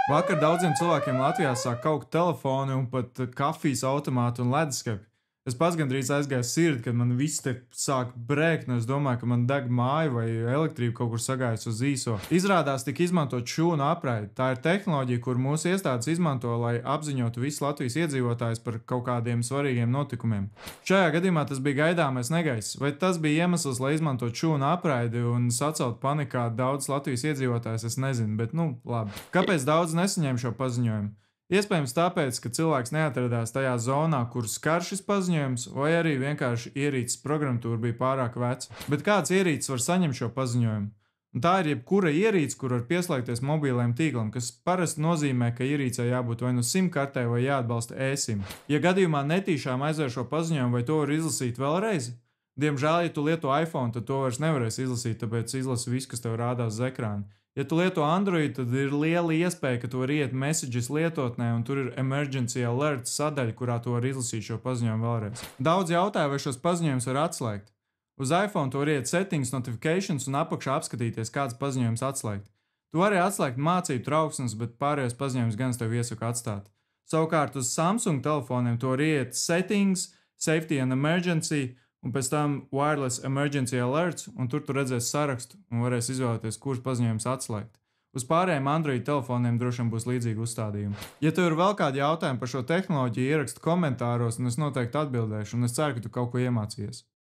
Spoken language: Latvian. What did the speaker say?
Vakar daudziem cilvēkiem Latvijā sāk kaukt telefoni un pat kafijas automāti un leduskapi. Es pats gandrīz aizgāju sirdi, kad man viss te sāk brēkt, un es domāju, ka man deg māja vai elektrība kaut kur sagājusi uz īso. Izrādās, tika izmantot šūnu apraidi. Tā ir tehnoloģija, kur mūsu iestādes izmanto, lai apziņotu visus Latvijas iedzīvotājus par kaut kādiem svarīgiem notikumiem. Šajā gadījumā tas bija gaidāmais negaiss. Vai tas bija iemesls, lai izmantotu šūnu apraidi un sacelt panikā daudz Latvijas iedzīvotājus, es nezinu, bet nu labi. Kāpēc daudz nesaņēma šo paziņojumu? Iespējams tāpēc, ka cilvēks neatradās tajā zonā, kur skar šis paziņojums, vai arī vienkārši ierīces programmatūra bija pārāk veca. Bet kāds ierīces var saņemt šo paziņojumu? Un tā ir jebkura ierīce, kur var pieslēgties mobilajam tīklam, kas parasti nozīmē, ka ierīcei jābūt vai nu SIM-kartē vai jāatbalsta eSIM. Ja gadījumā netīšām aizver šo paziņojumu, vai to var izlasīt vēlreiz? Diemžēl, ja tu lieto iPhone, tad to vairs nevarēs izlasīt, tāpēc izlasi visu, kas tev rādās uz ekrāna. Ja tu lieto Android, tad ir liela iespēja, ka tu vari iet messages lietotnē, un tur ir emergency alert sadaļa, kurā tu vari izlasīt šo paziņojumu vēlreiz. Daudz jautāja, vai šos paziņojumus var atslēgt. Uz iPhone tu vari iet settings, notifications un apakšā apskatīties, kāds paziņojums atslēgt. Tu vari atslēgt mācību trauksmes, bet pārējos paziņojumus gan es tev iesaku atstāt. Savukārt uz Samsung telefoniem tu vari iet settings, safety and emergency, un pēc tam wireless emergency alerts, un tur tu redzēsi sarakstu un varēsi izvēlēties, kurš paziņojums atslēgt. Uz pārējiem Android telefoniem droši vien būs līdzīgi uzstādījumi. Ja tev ir vēl kādi jautājumi par šo tehnoloģiju, ieraksti komentāros, un es noteikti atbildēšu, un es ceru, ka tu kaut ko iemācījies.